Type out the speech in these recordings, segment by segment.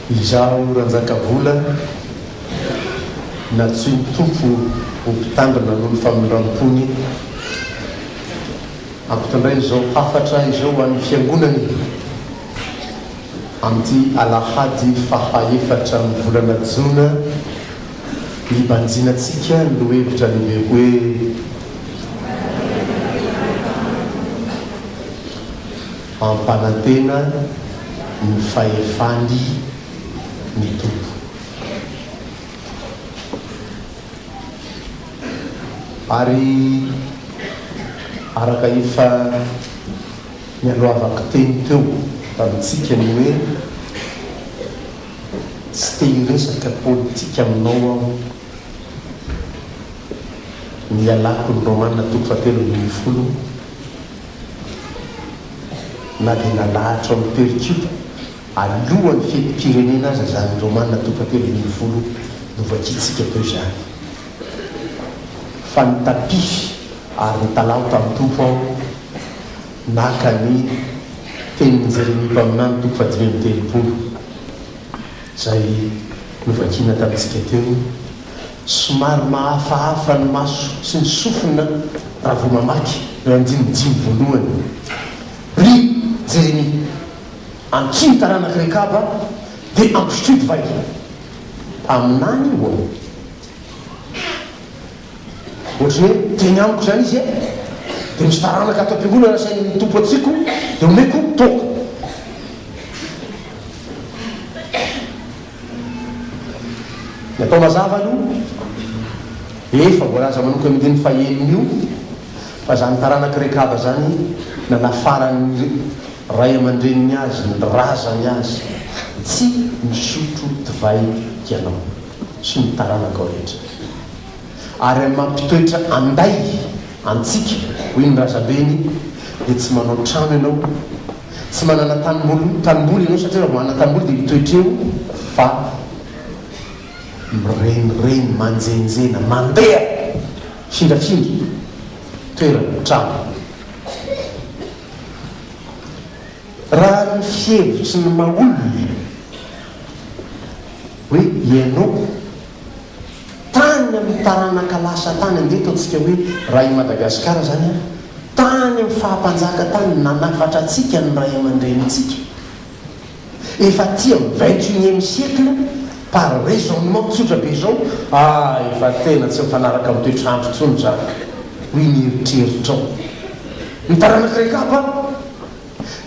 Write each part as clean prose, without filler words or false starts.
izaho ranjakavola na tsy mitompo ho mpitandrina noho famindrampony ampitondray izao hafatra izao ho an'ny fiangonany amin'ity alahady fahaefatra amin'ny volana jona mibanjinatsika no hevitra lehibe hoe ampanantena ny fahefany ny tompo ary araka efa mialoavako teny teo tamitsika ny hoe tsy te hiresaka politika aminao aho mialako ny romanina toko fahatelo-20 na dia nalahatra amin'ny pericule alohan'ny fetim-pirenena aza zany romanina toko fahatelo-20 novakitsika teo zany fa nitapify ary nitalao tamin'ny tompo aho naka ny tenin'ny Jeremia mpaminany toko faha-5 zay novakina tamitsika teo somary mahafahafa ny maso sy ny sofina raha vo mamaky eo andinidimy voalohany ry Jeremia antsiny taranaka rekaba dia ampisotridy vai aminany io ohatrany hoe teny amiko zany izy dia misy taranaka ato am-piangonana rasain'ny tompo atsiko dia omeko toka ny atao mazava aloha efa voalaza manoka midiny faheliny io fa zany taranaka rekaba zany nanafarany ray aman-dreniny azy ny razany azy tsy misotro divay kianao sy ny taranaka ao rehetra ary amin'ny mampitoetra anday antsika hoy ny razabeny dia tsy manao trano ianao tsy manana tanimboly ianao satria raha manana tanimboly dia mitoetra eo fa mirenireny manjenjena mandeha findrafindra toerana trano raha ny fihevitsy ny maolona hoe ianao tany amin'ny taranaka lasa tany andeto atsika hoe raha i Madagasikara zany tany amin'ny fahampanjaka tany nanafatra atsika ny ray aman-drenitsika efa tia 21e siècle par raisonnement tsotra be zao efa tena tsy mifanaraka amin'ny toetrandro tsony zany hoy ny eritreritrao ny taranaka rekaba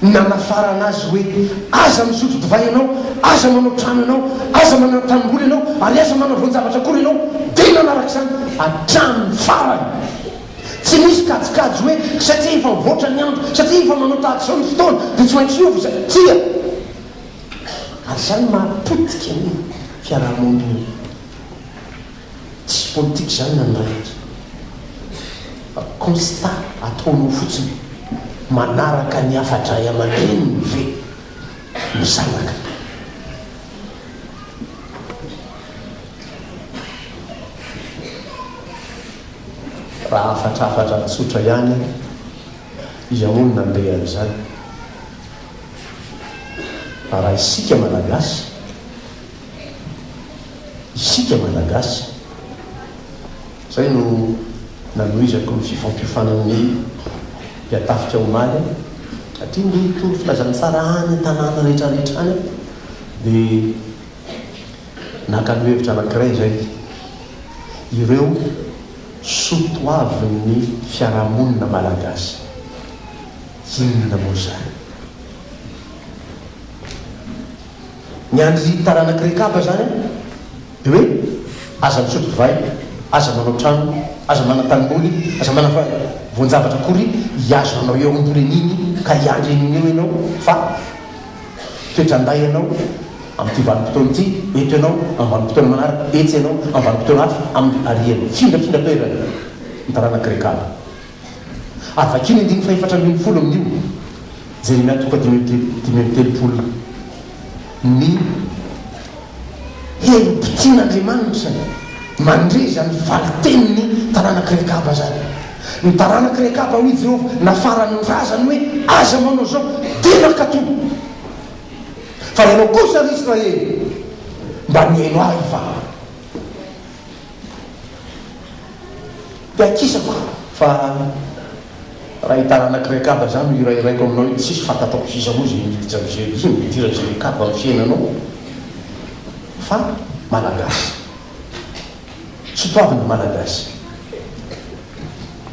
nanafarana azy hoe aza misotro divay ianao aza manao trano ianao aza manao tanimboly ianao ary aza manao voan-javatra akory ianao dia nanaraka izany hatramin'ny farany tsy misy kajikajy hoe satria efa mivoatra ny andro satria efa manao tahaka izao ny fotoana dia tsy maintsy ovo zay tsia ary zany mahapotika ny fiarahamonina tsisy politika zany naniraitra fa constat ataonao fotsiny manaraka ny afatra aman-dreniny ve mizanaka raha afatrafatra tsotra ihany izy amony nandeha an'izany raha isika malagasy zay no nanohizako ny fifampifanan'ny mpiatafika omaly satria ny toro filazany tsara any tanàna rehetrarehetra any dia naka ny hevitra anankiray zay ireo sotoavin'ny fiarahamonina malagasy inona moa zany ny andry taranaka rekaba zany dia hoe aza misotro divay aza manao trano aza mana-tanimboly aza mana voan-javatra akory iazo anao eo ambolen'iny ka iandry eniny eo ianao fa toetranday ianao amin'ity vanim-potoana ity eto ianao amin'ny vanim-potoana manaraka etsy ianao amin'ny vanim-potoana hafa amin'ny ariana findrafindra toerana ny taranaka rekaba ary vakiny 570 amin'io Jeremia toka 5:30 ny herim-pitian'Andriamanitra mandreza ny valiteniny taranaka rekaba zany ny taranaka rekaba hoy Jehovah nafarany ny razany hoe aza manao zao tena kato fa ianao kosa ry Israely mba niaino ahy fa de akisako fa raha hitaranakirekaba zany irairaiko aminao io tsisy fatatako sisa moa zay midira zay kaba amin'ny fiainanao fa malagasy sotoavina malagasy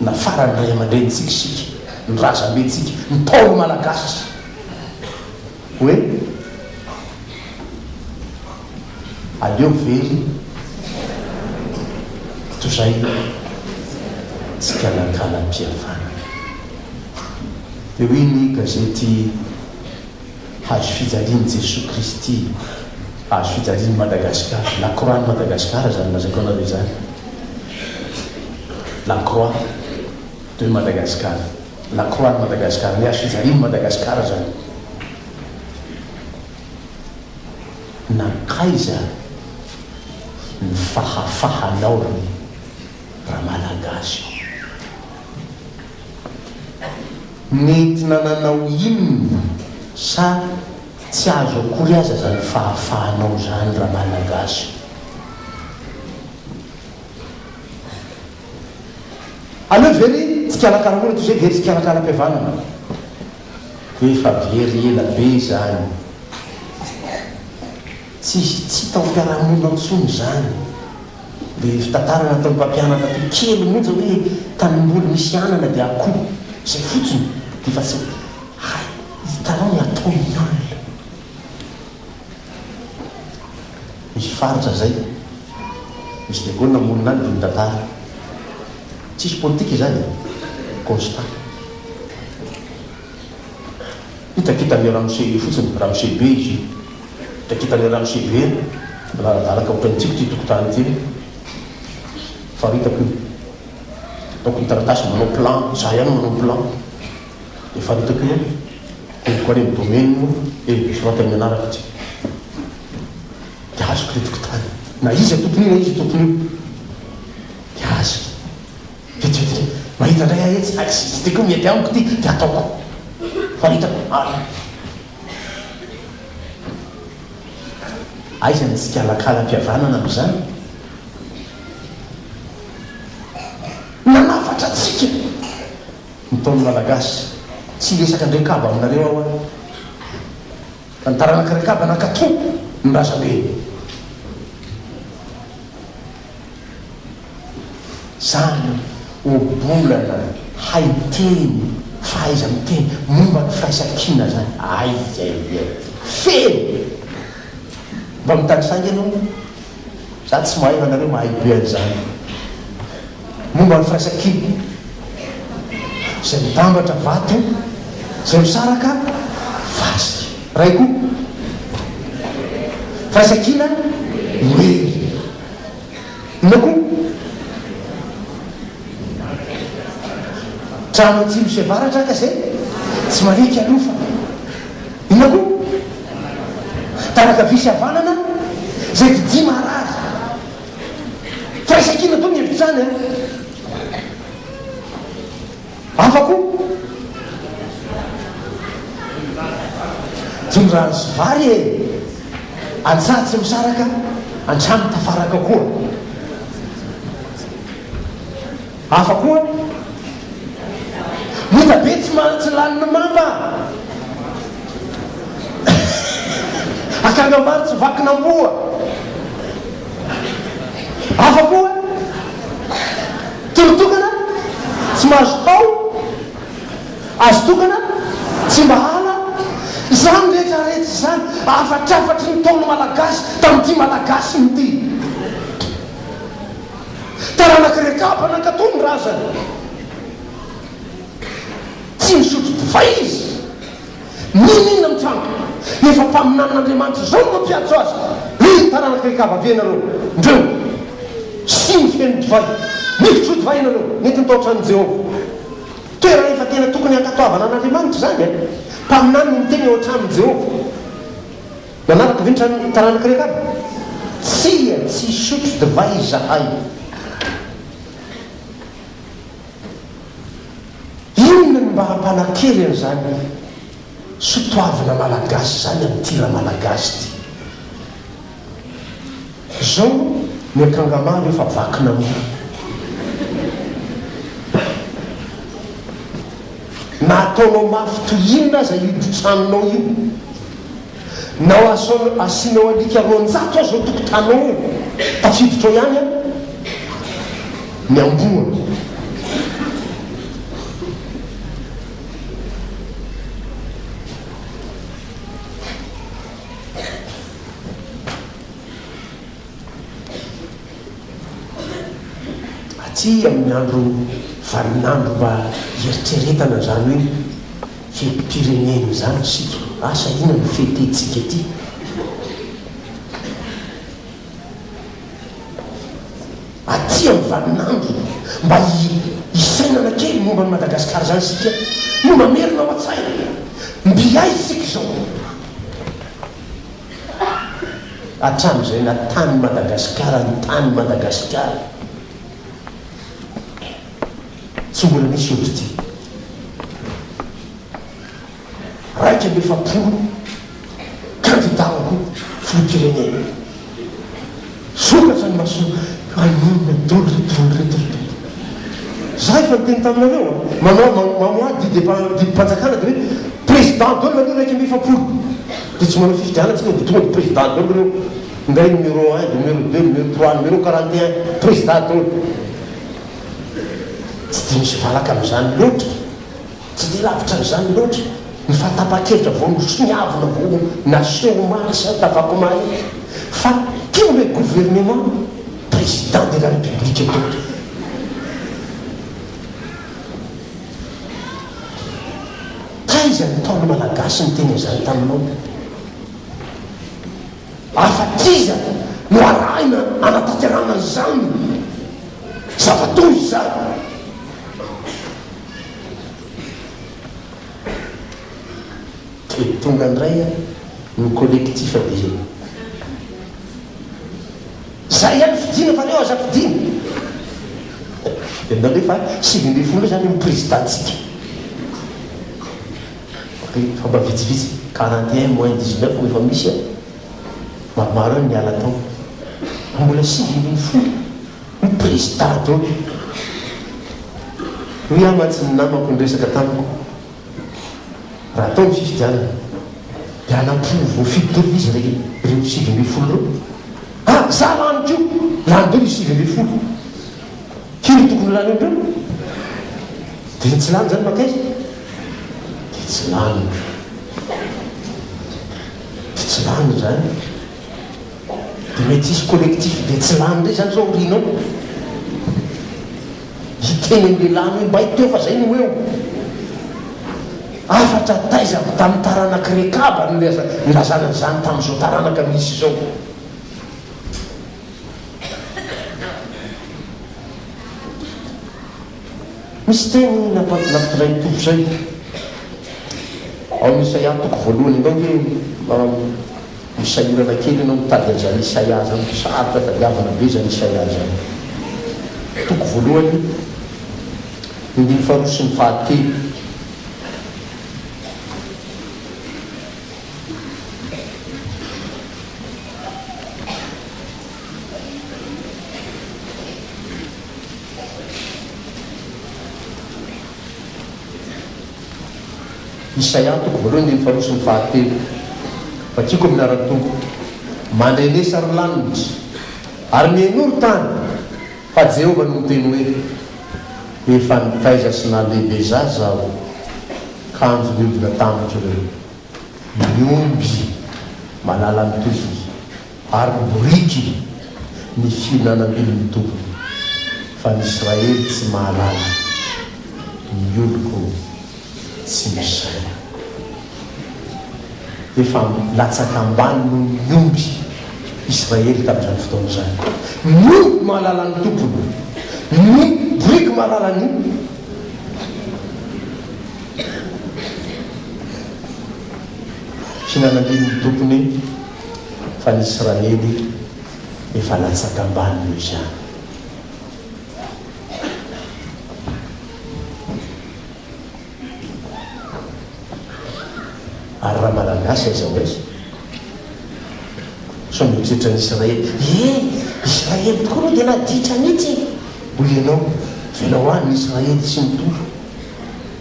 na farany ray aman-drenitsika sika ny razambentsika mitaolo malagasy hoe aleo very tozay tsy kalakalam-piavana dia hoe ny gazety hazo fijaliany Jesosy Kristy hazo fijaliany Madagasikara la croix ny Madagasikara zany lazaiko anareo zany la croix de Madagasikara la croix ny Madagasikara ny hazo fijaliany Madagasikara zany nakaiza ny fahafahanao raha malagasy mety nananao inona sa tsy azo akory aza zany fahafahanao zany raha malagasy aleo very tsy kalakaramoana toy zay very tsy kalakalam-piavanana hoe fa very ela be zany tsy tao mpiarahamonina ntsony zany le fitantarana ataon'ny mpampianana to kely monja hoe tanimboly misy anana dia akoho zay fotsiny de fa tsy hay hitanao ny ataony olona misy faritra zay misy legoly namonina any de mitantara tsisy politika zany constat hitakitany ramose fotsiny ramose be izy hitakitany ramose be alaka ohatrantsika ty tokotany ty fa hitako donc ny taratasy manao plan za ihany manao plan de fa hitako io kokoa reny domaine sorata mianaraka ty de azoko le tokotany na izy atompony io na izy tompony io de azo vetivety mahita ndray ahy etsy sy teko mety amiko ty de ataoko fa hitako aizany tsy kalakalam-piavanana am'izany nanafatra tsika mitaony malagasy tsy resaka ndrekaba aminareo ao a fa nitaranakrekaba nakato ny razabe zany obolana haiteny fahaiza miteny momba ny firaisakina zany aiza feno mba mitany sangy anao za tsy mahay anareo mahay be an'izany momba ny firaisakina zay mitambatra vato zay misaraka vasy raiko firaisakina mery inako trano tsy misy avaratra ka zay tsy mariky alofa inako taraka visy avanana zay didi marary firaisakina to mihevitrany afako jondrano sy vary antsatsy misaraka antrano tafaraka koa hafa koa mitabe tsy laniny mamba akangambary tsy vakinamboa hafa koa torotokana tsy mahazo tao azo tokana tsy mahala zany rehetrarehetra zany afatrafatry ny taolo malagasy tamity malagasy nyty taranakrekaba nankatony razany tsy misotro divay izy ninina mitrango efa mpaminan'andriamanitra zao no mampiatso azy ry taranakrekaba venareo ndreo sy mifeno divay mifotro divay nareo nety nitaotrany Jehova toerana efa tena tokony ankatoavana an'andriamanitra zany mpaminany ny teny ohatrany Jehova manaraka venitra taranakrekaba tsy sotro divay zahay inona ny mba hampanakely an'izany sotoavina malagasy zany amin'ny tira malagasy ty zao miakangamaro efa vakina mo na ataonao mafy toinona zay idotranonao io nao asianao alika ronjato azao tokotanao tafiditra ihany a miamboana aty amin'ny andro valinandro mba eritreretana zany hoe fety-pireneny zany sika asa ina ny fetentsika ty aty amin'ny valinandro mba isainana kely momba ny Madagasikara zany sika no mamerina ao an-tsaina mbiay sika zao atram'izay na tany Madagasikara ny tany Madagasikara tsy mbola misy olo ty raika amby efapolo kandidatako filoham-pirenena sokatra ny maso anona dolo za efa nyteny taminareo mamoady didim-panjakana de hoe président dolo manio raika amby efapolo de tsy manao fifidiana tsika de tonga de président dolo reo ndray numéro 1 numéro 2 numéro 3 numéro 41 président dolo tsy de misy valaka am'izany loatra tsy de lavitra n'izany loatra ny fahatapa-kevitra vao nosoniavina vao naseho mary sy atavako mary fa teo le gouvernement président de la république eto taiza ny taona malagasy ny teny zany taminao afatiza no arahina anatanterana zany zavatoy zany tonga andray ny collectif de zay any fidina fa reo aza fidina de ndandre fa 700 zany ny présidentsika fa mba vitsivitsy 41 moins 19 efa misy maromaro ny ala tao mbola 700 ny président to hoe amatsy ny namako ny resaka tamiko raha atao mififidianana de anampovo fiditolo izy reo 700 reo za lany kio lany dolo 700 kilo tokony lany amreo de tsy lany zany makaizy de tsy lany zany de mety isy collectif de tsy lany ndray zany zao rinao hiteny amle lany hoe mba hiteo fa zay no eo afatra taizako tamin'ny taranaky rekaba nilazana zany tamin'izao taranaka misy zao misy teny napitiray topo zay ao Isaia toko voalohany ianao hoe misahirana kely anao mitady an'zany Isaia zany saritra tadiavana be zany Isaia zany toko voalohany indimy faharoa sy ny fahatelo Isaia toko voalohany indimy faharoa sy ny fahatelo vakiako amin'ny ara-tompo mandrene sary lanitra ary mianoro tany fa Jehova no miteny hoe efa nitaiza sy nalehibe za zaho kanjo miodina tamitra reo miomby malala ny tompony ary boriky ny fihinanam-bilon'ny tompony fa ny Israely tsy mahalala ny oloko tsy misay efa latsaka ambany no miomby Israely tamin'izany fotoana zany miompy mahalala ny tompony ny boriky mahalala ny fihinanam-bilon'ny tompony fa ny Israely efa latsaka ambany no izany ary raha malagasy aiza ho aiza so mieritreritra ny Israely Israely tokoa aloha dia naditra mihitsy hoy ianao vela ho any Israely sy mitoro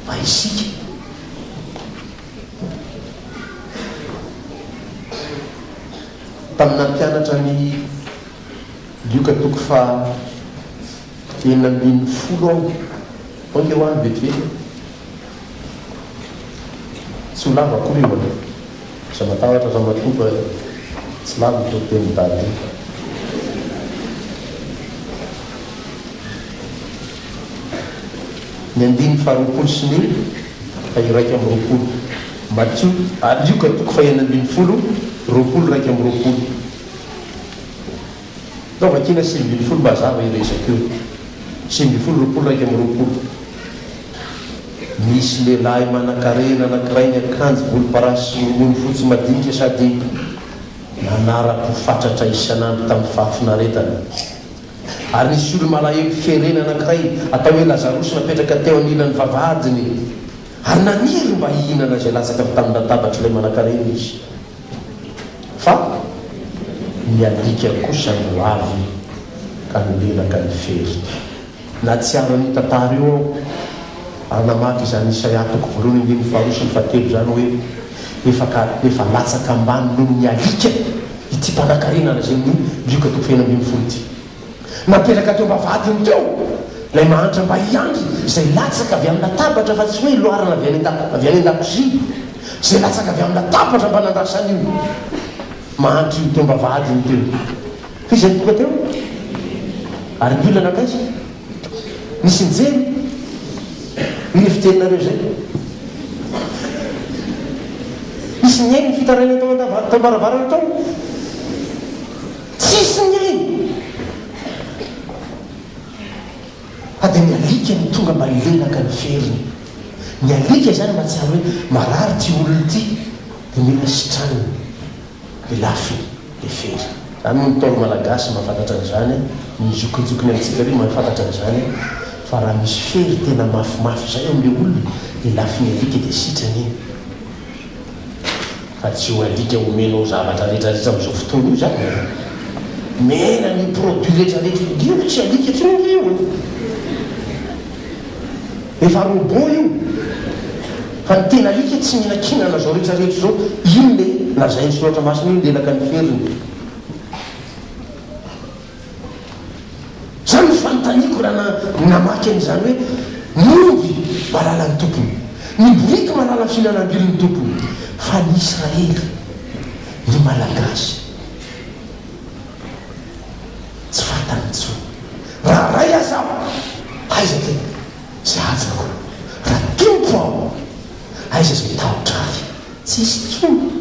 fa isika tamina mpianatra ny lioka toko fa 910 aho onge ho any vetivety tsy ho lava akory io ana za matahotra za matoba tsy lava to teny dady ny andiny faharoapolo sy ny fa iraika amby roapolo matio alioka toko fa 910 roapolo raika amby roapolo dao vakina 910 mazava iresaka eo 910 roapolo raika amby roapolo misy lehilahy manan-karena anankiray ny akanjo volomparasy mony fotsy madinika sady nanarako fatratra isan'andro tamin'ny fahafinaretana ary nisy olo malahelo ferena anankiray atao hoe Lazarosy napetraka teo anilany vavahadiny ary naniry mba hihinana zay latsaka avy tamin'ny latabatra ilay manan-karena izy fa mialika kosa no avy ka nolelaka ny fery na tsy aro ny tantara io ao ary namaky izany Isaiatoko voalohany ny faharoa sy ny fahatelo zany hoe efa latsaka ambany noho ny alika ity mpanan-karenana zay ny lioka toko 910 ty napetraka teo mbavadiny teo lay mahantra mba hiandry zay latsaka avy amin'ny latabatra fa tsy hoe loarana avy any an-dakozia zay latsaka avy amin'ny latabatra mba nandrasany io mahandry io teo mbavadiny teo fa izay toka teo ary ny olona nakaiza misy nijery ny fiterinareo zay misy ny ainy ny fitaraina tao baravarana tao tsisy ny ainy dia ny alika ny tonga mba ilelaka ny feriny ny alika zany mahatsiary hoe marary ty olona ity dia mila sitraniny le lafiny le fery zany moa nitaolo malagasy mahafantatra an'izany mizokinjokiny amintsika ry mahafantatra an'izany fa raha misy fery tena mafimafy zay am'le olona le lafiny alika dia sitrany iny fa tsy ho alika homenao zavatra rehetrarehetra am'izao fotoana io zany mena ny produit rehetrarehetra io tsy alika tsy io efa robot io fa ny tena alika tsy mihinan-kinana zao rehetrarehetra zao ino le nazainy soratra masina io lelaka ny feriny zany fanontaniako raha namaky an'izany hoe nioby malala ny tompony ny boriky malala ny fihinanam-bily ny tompony fa ny Israely ny malagasy tsy fantany tsony raha ray azaho aiza tena zay ajako raha tompo aho aiza zay tahotra azy tsisy tsony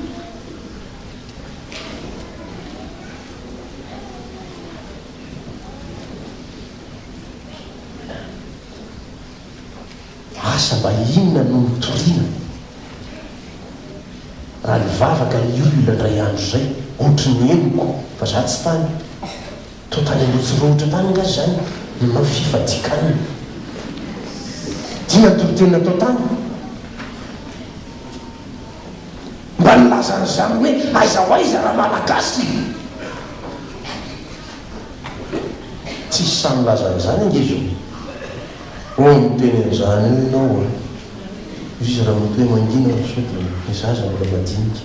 asa mba inona no mitoriana raha nivavaka ny olona ndray andro zay ohatra ny eniko fa za tsy tany to tany alotsirohitra tany ngazy zany nanao fifadikanina dina torotenina tao tany mba nilazany zany hoe aiza ho aiza raha malagasy tsisy samy lazany zany angezo miteny an'izany io ianao izy raha mety hoe mangina so dia mizaza mbola madinika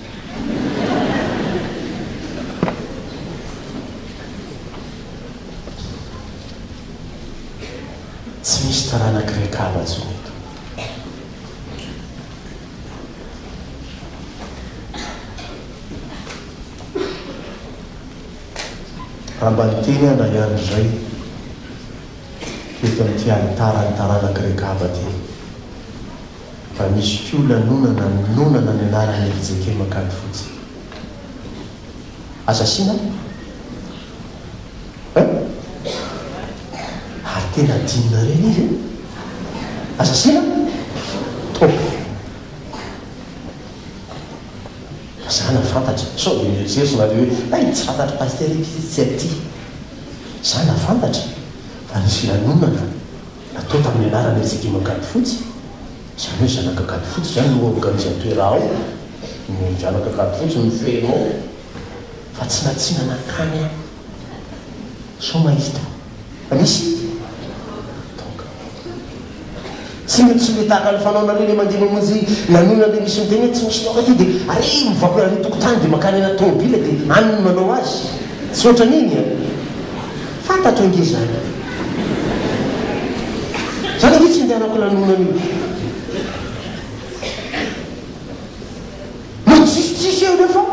tsy misy taranakireka tsy mety raha mba niteny ana ihany zay eto amin'ity alitarany taranakireka ty fa misy fiolanonana nonana ny anarany evijeke makady fotsy asasina ary tena dinina reny izy asasina topo zana fantatra sao de mieritseritsy nareo hoe ay tsy fantatra pasterisy tsy aty zana fantatra fa nisy lanonana natao tamin'ny anarany evijeke makady fotsy zany hoe zanakakady fotsy zany no organise toera ao no zanakakady fotsy no fenao fa tsy natsinana akany somahita misy tsy mety le tahaka ny fanao nareo le mandeha mamonjy lanona le misy miteny hoe tsy misy laoka ty dia are mivako are tokotany dia makany ana tomobila dia any no manao azy tsy ohatran'iny a fantatro ange zany zany hoe tsy andehanako lanonan'io no tsisitsisy eo rehefa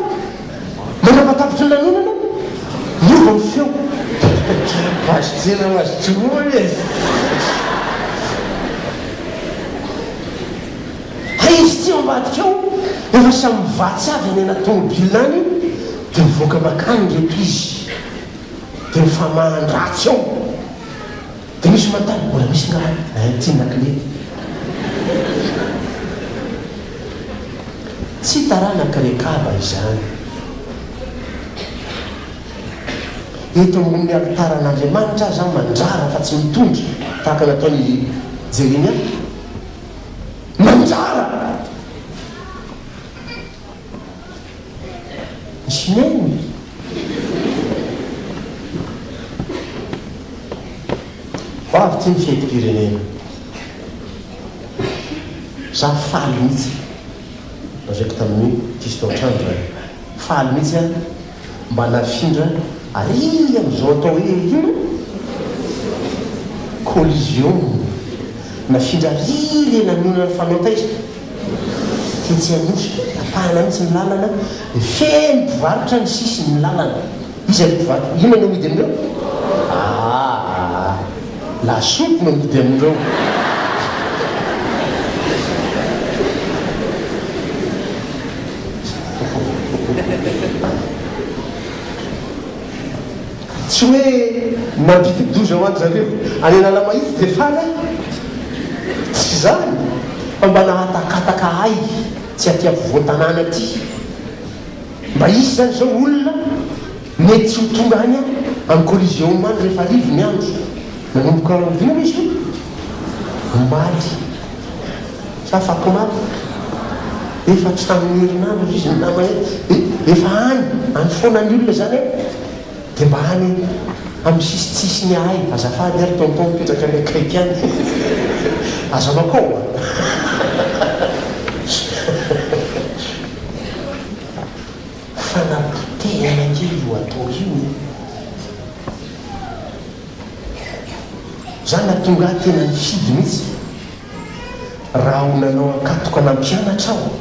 manapatapitry ny lanonana miova ny feo azojena azotoroa e izy ty ambadika ao efa samy vatsy avy any anaty tomobila any dia mivoaka makany reto izy dia mifamahan-dratsy ao dia misy mantany mbola misy nga tianakle tsy taranakrekaba izany eto ambony alitaran'andriamanitra azy zany mandrara fa tsy mitondra tahaka nataony Jeremia manjara misy neny ho avy ty ny fiheti-pirenena za faly mihitsy azako tamin'io tistotrandra faly mihitsy a mba nafindra ary am'izao atao hoe ino collision nafindra ry le nanonana ny fanao taiza tetsy anosy apahana mihitsy ny lalana feno mpivarotra ny sisy ny lalana izy ale mpivarotra ino no midy amindreo lasopy no midy amindreo tsy hoe mampitidoza ho any zareo any analama izy dia fana tsy zany fa mba nahatakataka ay tsy atiavy voatanàna aty mba isy zany zao olona mety tsy ho tonga any a amin'ny collision many rehefa rivo ny andro nanomboka vino misy maly sa fako maly efa tsy tamin'ny herinandro izy ny nama efa any foanany olona zany dia mba any amin'ny sisitsisy ny ahay azafady ary tonton mipetraka ny akaiky any azamakao fanapotehana nge io atao io zany natonga tena ny fidy mihitsy raha ho nanao akatoka nampianatra ao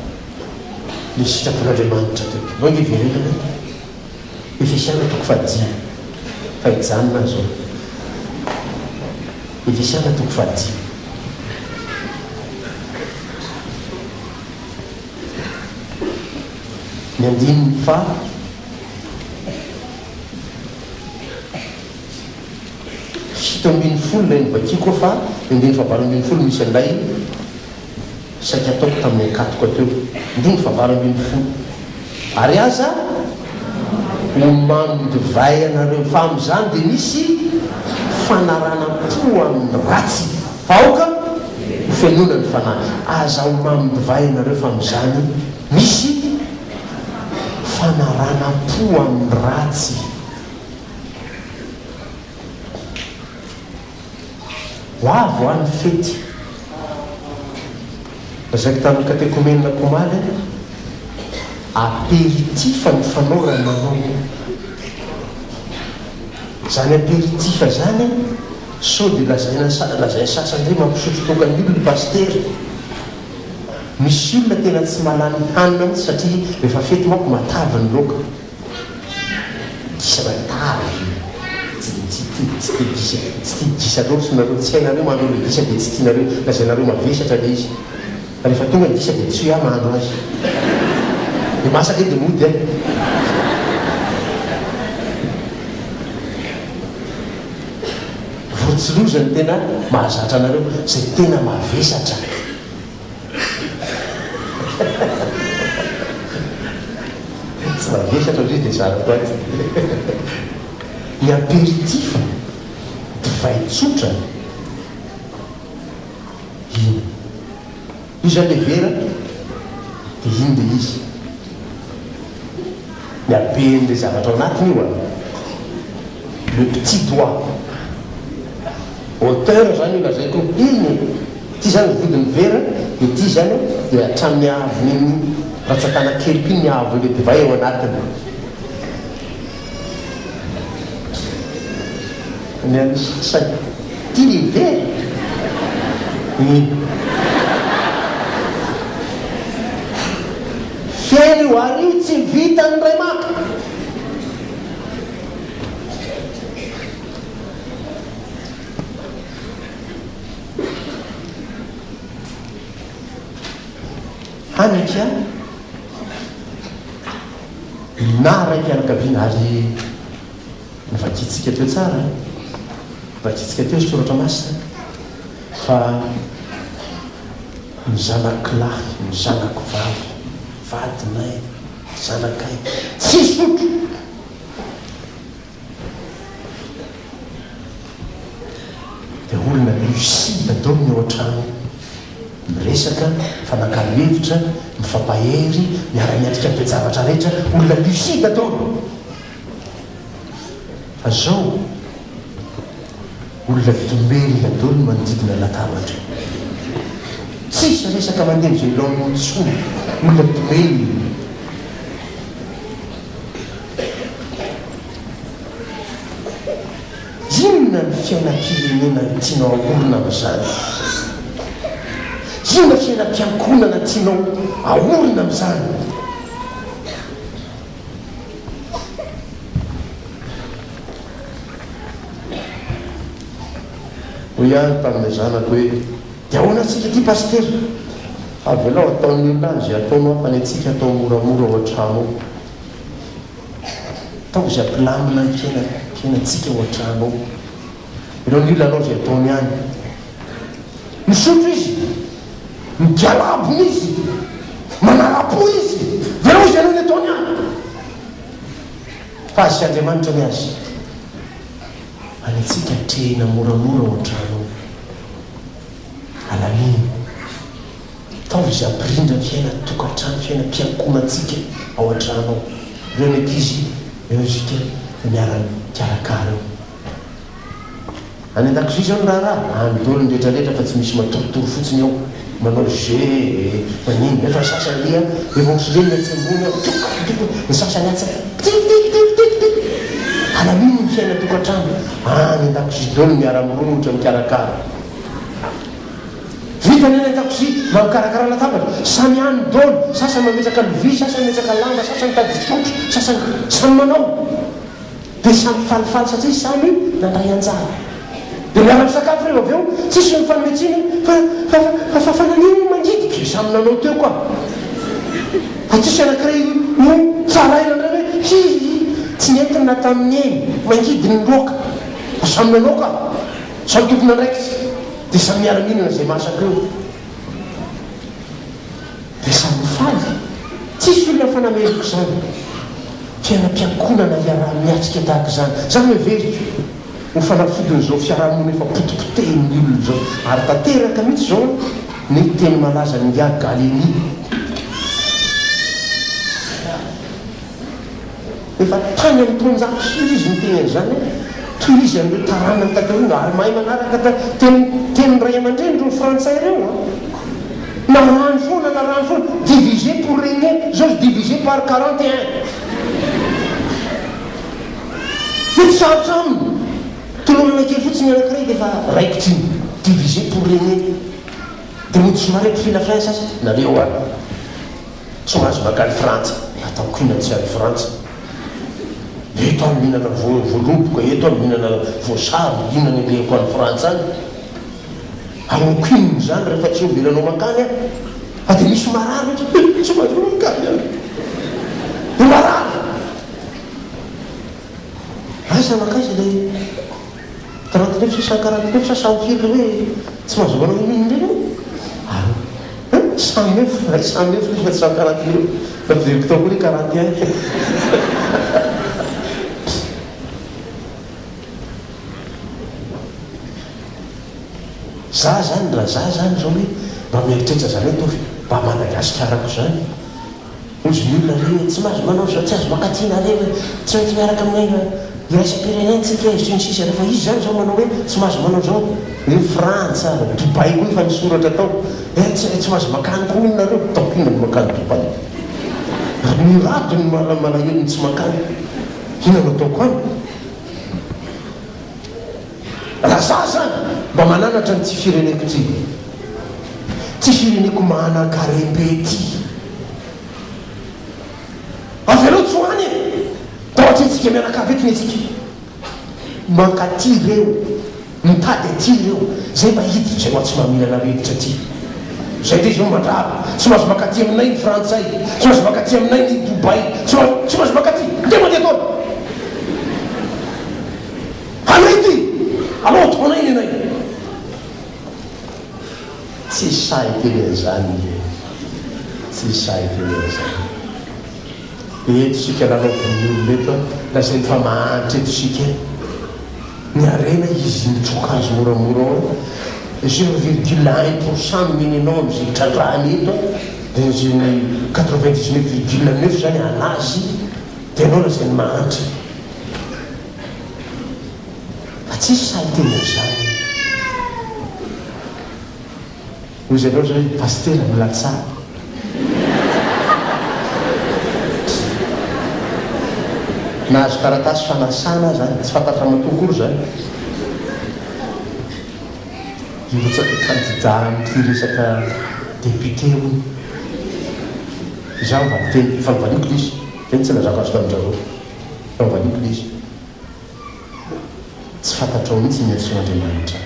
le sitrapon'andriamanitra teo nao nge verenana efesiana toko fahadimy fa hijanona zao efesiana toko fahadimy ny andininy fa fito ambin'ny folo lay nybakiko fa andiny favalo ambin'ny folo misy anday saika ataoko tamin'ny akatoka teo andiny favalo ambin'ny folo ary aza ho mamindivay anareo fa am'izany dia misy fanarana-po amin'ny ratsy faoka ho fianona ny fanahy aza ho mamindivay anareo fa am'izany misy fanarana-po amin'ny ratsy ho avy ho any fety zaiky tamin'ny katekomenina komaly apéritifa ny fanaorany manao zany apéritifa zany sao dia lazay sasany ndray mampisotro tokany olona pastery misy olona tena tsy malany hanina mihitsy satria rehefa fety mako matavy ny loka disa matavy tsy tidisa loatsy nareo tsy hainareo mahandro le disa dia tsy tianareo lazainareo mavesatra le izy rehefa tonga ny disa dia tsy hoe mahandro azy dia masaka dia mody a votsilozany tena mahazatra anareo zay tena mavesatra tsy mavesatra ozy dia zarako azy ny apéritifa divay tsotra ino io zany le vera dia ino dia izy ny aben'le zavatra ao anatiny io a le petit doigt hauteur zany io lazaiko iny ty zany vodiny vera de ty zany de hatramin'ny aviny ratsakana kelyko iny avo le divay eo anatiny ny any sasany ty vera fiaina io ary io tsy vita ny ray maka hanika na raiky anakaviana ary nivakitsika teo tsara vakitsika teo soratra masina fa ny zanakilahy ny zanako vavy vadinay zanakay tsy sotro de olona lucide dao ny eo an-trano miresaka fanakalo hevitra mifampahery miara-miatrika mpiajavatra rehetra olona lucide dao fa zao olona tomely adolo manodidina latabatra tsisy resaka mandeha zay lamontsoa olona tomely inona ny fiainam-pirenena tianao aorona am'izany inona fiainam-piankonana tianao aorona am'izany ho ihany tamin'ny zanako hoe de ahoana atsika ty paster avy alao ataon'ny olona azy ataonao ampany atsika atao moramora ao an-trano ao atao zay ampilamina ny fiainatsika ao an-trano ao ireo ny olona anao zay ataony any misotro izy migialabony izy manarapo izy verao izy anao ny ataony any fa azy Andriamanitra ny azy anitsika trehina moramora ao an-trano alaminy taovy izy ampirindra fiaina tokantrano fiaina mpiankonatsika ao an-trano ao ireo ny ankizy eo zika miara-karakara eo any an-dakozia zao ny raha andolo ny rehetrarehetra fa tsy misy matorotoro fotsiny ao manao ge maniny efa sasany lia efa osileny atsambony ao ny sasany atsaka alaminy ny fiaina tokantrano any an-dakozia dolo miara-miromotra mikarakara vitany any an-dakozia mamikarakara latabatra samy any dolo sasany mametraka lovia sasany metraka lamba sasany tadisotro sasany samy manao de samy falifaly satria samy nandray anjara de miara-misakafo reo avy eo tsisy mifanometsiny fa fananiny mangidiky samy nanao teo koa atsisy anakiray tsaraina ndray hoe tsy nentiny natamin'ny eny mangidy ny loka samy nanao ka samy tokony andraikitsy de samy miara-minana zay masaka eo de samy faly tsisy olona fanameriko zany fiainam-piankonana iaraha-miatrika tahaka zany zany hoe veriko ho fanafodin'izao fiarahamony efa potipotehiny olona zao ary tanteraka mihitsy zao ny teny malaza ny ia Galilée efa tany amin'ny tonjako soa izy nyteny zany toy izy am'le tarana ny takarono ary mahay manaraka teny ray aman-dreny ro frantsay reo narano foana divisé pour régner zao divisé par 41 fety sarotra aminy tolomana kely fotsiny anakiray de fa raikitra iny divisé pour régner de mody somareko filafin sasa nareo a somazy makaly frantsa ataoko ina tsy ary frantsa eto any mihinana voaloboka eto any mihinana voasary inany leko any frantsa any amoko inony zany rehefa tsy ovelanao makany a de misy marary ohatra tsy mahazo makany any de marary asa makaiza le 39 649 650 hoe tsy mahazo manao ininy reny eo 109 749 napidiriko tao koa le 41 za zany raha za zany zao hoe mba mieritrehitra zany hoe tovy mba Madagasikarako zany ozy ny olona re tsy mahazo manao zao tsy azo makatina re tsy maintsy miaraka aminay iraisam-pirenentsika izynsisa rehefa izy zany zao manao hoe tsy mahazo manao zao hoe frantsa Dubai koa efa nisoratra tao tsy mahazo makany koa nareo taoko inona ny makany Dubai mirato ny malaelo ny tsy makany inona ataoko any raha za zany mba mananatra ny tsy fireneko tsy fireneko manan-karembe ty avereo tsy hoany e taohatry itsika mianakavety itsika mankaty reo mitady aty reo zay mba hiditra zay hoa tsy mahaminana reditra aty zay de izy eo mandraro tsy mahazo makaty aminay ny frantsay tsy mahazo makaty aminay ny Dubai tsy mahazo makaty de mandeha taona anay ty aloha taonay ny anay tsy say teny zany tsy say teny zany eto sika lalaovin'olo eto lasay fa mahanitra eto sika ny arena izy mitroka azy moramora ao 0,1% minimum am'zay trandrahany eto de ny 99,9 zany anazy de anao lasay ny mahanitra fa tsisy say teny zany ozy anao zao pastera milatsara nahazo karatasy fanasana zany tsy fantatra matokory zany iotsaka kandida amty resaka député o za mivaliteny fa mivaliko izy teny tsy lazako azo tamindrareo fa mivaliko izy tsy fantatrao mihitsy miatsoandriamanitra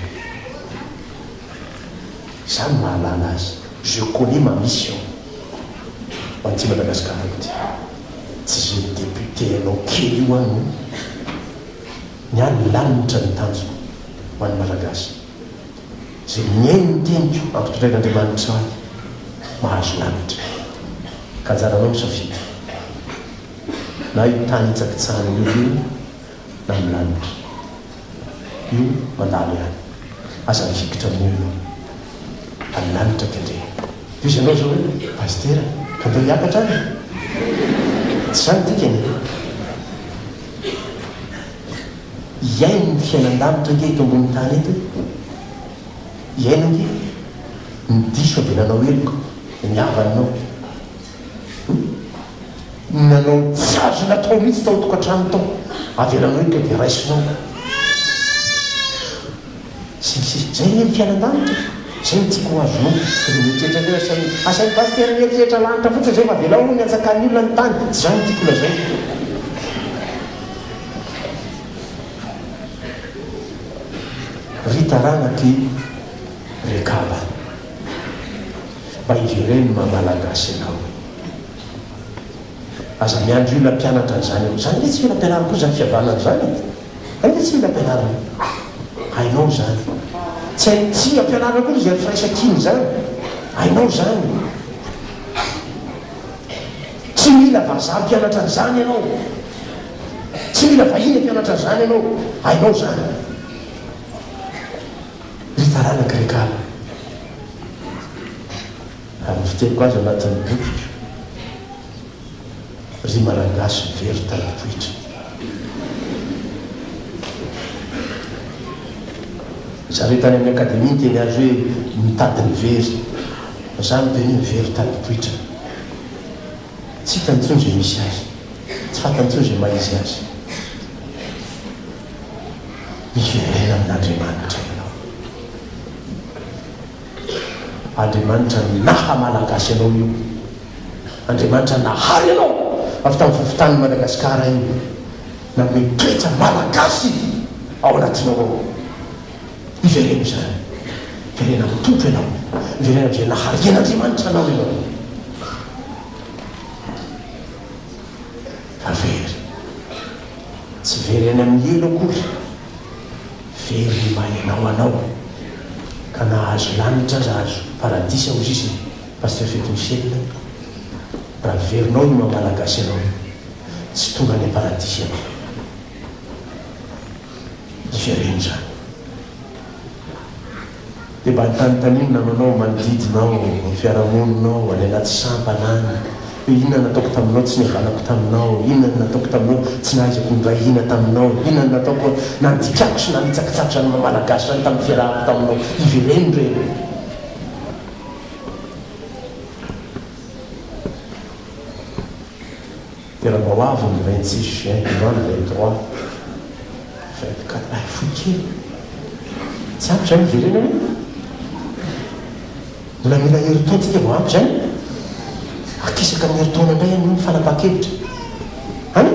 za ny mahalala azy je connais ma mission ho an'ty Madagasikara ty tsy zay député anao kely io any ny any lanitra ny tanjoko ho an'ny malagasy zay miainy ny teniko ampitondrain'andriamanitra any mahazo lanitra ka anjaranao misafidy na io tany hitsakitsahany io na milanitra io mandalo ihany aza mifikitra amin'io any lanitra kendreha izy anao zao hoe pastera ka ndeha hiakatra any tsy zany dikany iaino ny fiainan-davitra nke eto ambony tany eto iaino nke ny diso avenanao eloko miavananao nanao tsy azo natao mihitsy tao tokantrano tao avenanao eloko de raisinao zay ny fiainan-davitra zay ny tiako azonao mieritreritra asan'ny pastera mieritreritra lanitra fotsiny zay fa velao no miatsakany olona ny tany tsy zany tiako lazay ritaranaky rekava mba ivereny mamalagasy anao aza miandro io lampianatra n'zany ao zany le tsy mila ampianarana koa zany fiavanana zany zany le tsy mila ampianarana hainao zany tsy ampianarana koa izy ary firaisakiny zany hainao zany tsy mila vaza ampianatra n'zany ianao tsy mila vahiny ampianatra n'zany ianao hainao zany ritaranaky rekala ary fiteko azy anatin'ny boky ry malagasy very talipoitra zareo tany amin'ny akademie teny azy hoe mitady ny very za miteny very talipoitra tsy hitanitsony zay misy azy tsy fantanitsony zay maizy azy miverena amin'andriamanitra ianao andriamanitra naha malagasy anao io andriamanitra nahary ianao avy tamin'ny fofotany Madagasikara io na mitoetra malagasy ao anatinao ao ivereno zany verena mitompo ianao iverena am'zay naharian'andriamanitra anao ianao fa very tsy very any amin'ny elo akory very mahinao anao ka nahazo lanitra aza azo paradisy ao izy izy pasteur Fety Michel raha verinao no mamalagasy anao tsy tonga any paradisy anao ivereno zany de mba nytanytaniny namanao manodidinao ny fiarahamoninao any anaty sampanany inona nataoko taminao tsy niavanako taminao, inona nataoko taminao tsy nahaizako nirahina taminao, inona nataoko nandikako sy nanitsakitsatra ny mamalagasy zany tamin'ny fiarahako taminao, ivereno reny. dia raha mba ho avy ny 26 juin 2023 24 foikely tsy ampy zany iverena hoe mbola mila heritaontsika vao ampy zany akisaka amin'ny heritaona indray any fanapa-kevitra any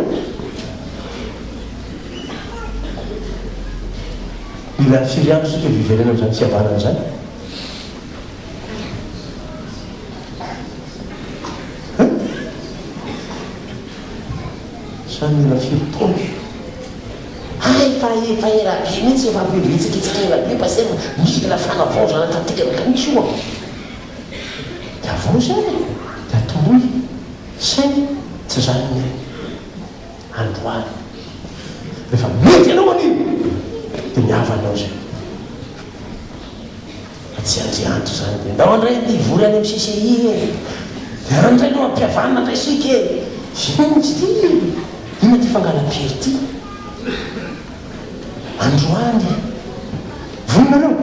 mila firiano sika viverena am'zany fiavanana zany sany mila firitaona fa erabe mihitsy efa bebetsikaitsika erabe parce mila fanavao tatekanaka mihitsy oa dia avao zany dia atomboy sainy tsy zany androany rehefa mety anao an'io dia miavanao zay fa tsy andriandro zany dia ndao andray ty vory any amin'ny CCI e dia andray no ampiavanana ndray sika e vinitsy ty ina ty fangala-pery ty androany vonina anao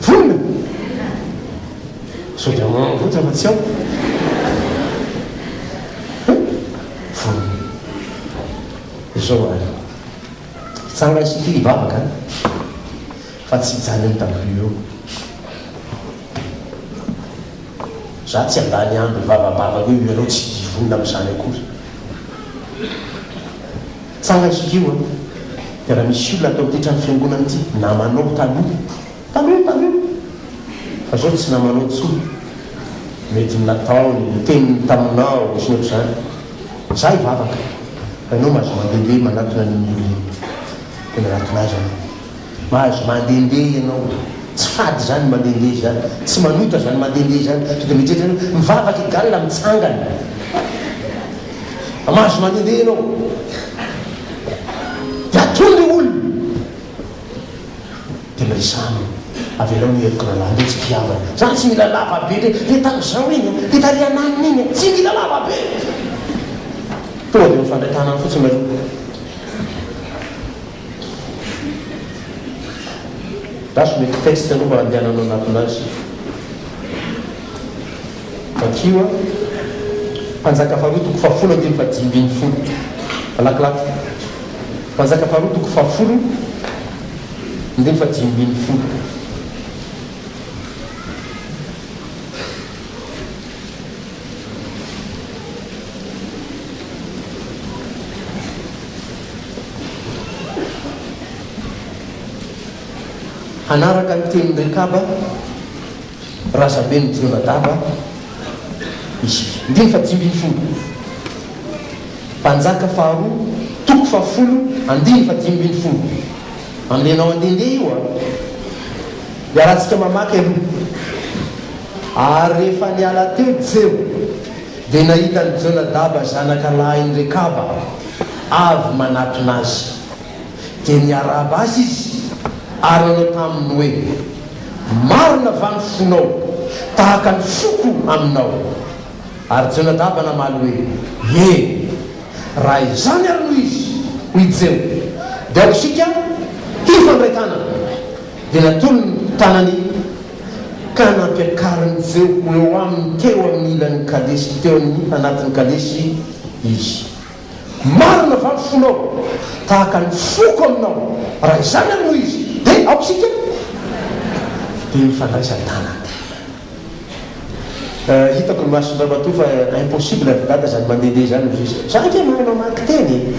vonina so dia votra fa tsy ao vonina izao ary tsanga isika hivavaka fa tsy hijany amin'ny tablo eo za tsy andany andro ivavabavaka hoe io anao tsy vonina amin'izany akory tsanga isika io a dia raha misy olona atao ty trano fiangonana ity namanao taloha fa zao tsy namanao tsoa mety nataony teniny taminao sy noto zany za hivavaka fa ianao mahazo mandehandeha manatona ny manatona azy any mahazo mandehandeha ianao tsy fady zany mandehandeha zany tsy manota zany mandehandeha zany to dia mijetra mivavaka igalina mitsangany mahazo mandehandeha ianao dia atony olona dia mirisamy avelao nyheriko nalahndre tsy mpiavana zany tsy mila lavabe ndre le tanozao iny le tariananiny iny tsy mila lavabe tonga dia mifandray-tanany fotsiny maro raso mety texte anao mba andehananao anatinazy fakio a mpanjaka faharotoko fafolo andiny fa dimbiny folo alakilaky mpanjaka faharotoko fafolo andiny fa dimbiny folo hanaraka ny tenin-drekaba razabe ny jonadaba izy ndiny fa dimbiny folo mpanjaka faharoa toko fafolo andiny fa dimbiny folo amlenao andehandeha io a iarahantsika mamaky aloha ary rehefa niala teo jeo dia nahitany jonadaba zanaka lahiny rekaba avy manatona azy dia niaraba azy izy ary anao taminy hoe marina vany fonao tahaka ny foko aminao ary jonadaba namaly hoe raha izany ary noho izy ho ijeo dia ako sika hifandray tanana dia natolo ny tanany ka nampiakariny jeo eo aminy teo amin'ny ilan'ny kalesy teo amin'ny anatin'ny kalesy izy marina vany fonao tahaka ny foko aminao raha izany ary noho izy dia ako sika dia mifandraisan-tanana hitako ny masondray matoa fa impossible dada zany mandehandeha zany izy zany ke manao maky teny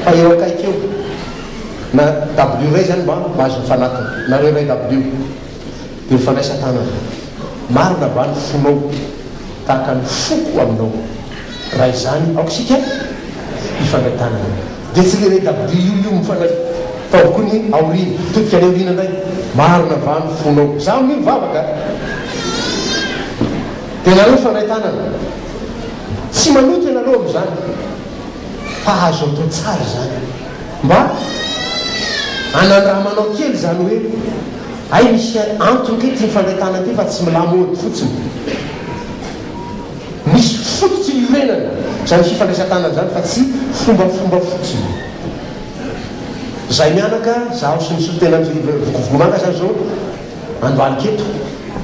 fa eo akaiky eo na w ray zany mba mahazo mifanatona nareo ray w dia mifandraisan-tanana marina vany fonao tahaka ny foko aminao raha izany ako sika mifandray-tanana dia tsy le ray w io mifandray taoko ny aorina totika ny aorina ndray marina vany fonao za mio mivavaka dia nareo mifandray-tanana tsy manoto ianareo am'izany fa azo atao tsara zany mba anandraha manao kely zany hoe ay misy antony ke ty mifandray-tanana ty fa tsy milamody fotsiny misy fototsy iorenana zany fifandraisan-tanana zany fa tsy fombafomba fotsiny zay mianaka zaho sy misy tena vokovomanga zany zao andoaliketo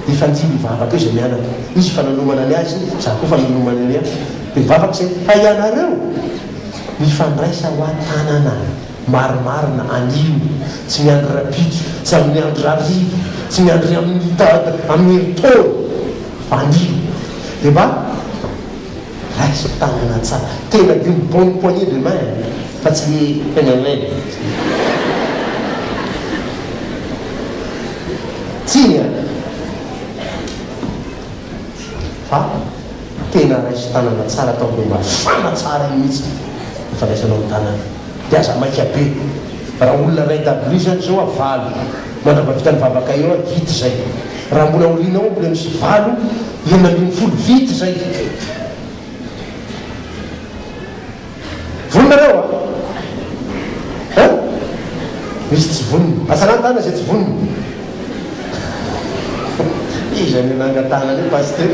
ifanjily ivavaka io zay mianaka izy fananomana ny azy za koa fananomana ny azy de mivavaka zay fa ianareo mifandraisa ho an-tanana marimarina anino tsy miandry rapitso tsy amin'ny andro rarivo tsy miandry amin'ny eritoro anino de mba raisa tanana tsara tena de bonne poignée de main fa tsy penanay tsiny fa tena raisa tanana tsara atao de mafana tsara iny mihitsy ifandraisanao amin'ny tanana de aza maika be raha olona ray dabli zany zao avalo mandraba vitany vavaka eo vity zay raha mbola olinao mbola misy valo 20 vity zay voninareo a misy tsy voniny asanantana zay tsy voniny izany nangatana ny pasteur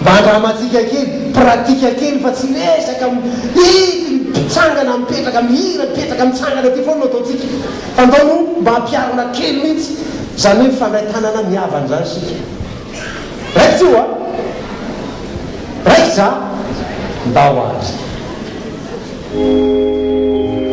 mba andramatsika kely pratika kely fa tsy lesaka mitsangana mipetraka mihira mipetraka mitsangana ty foana ataotsika fantaono mba hampiarana kely mihitsy zany hoe fandray tanana miavany zany sika raiky ty io a raiky za ndao azy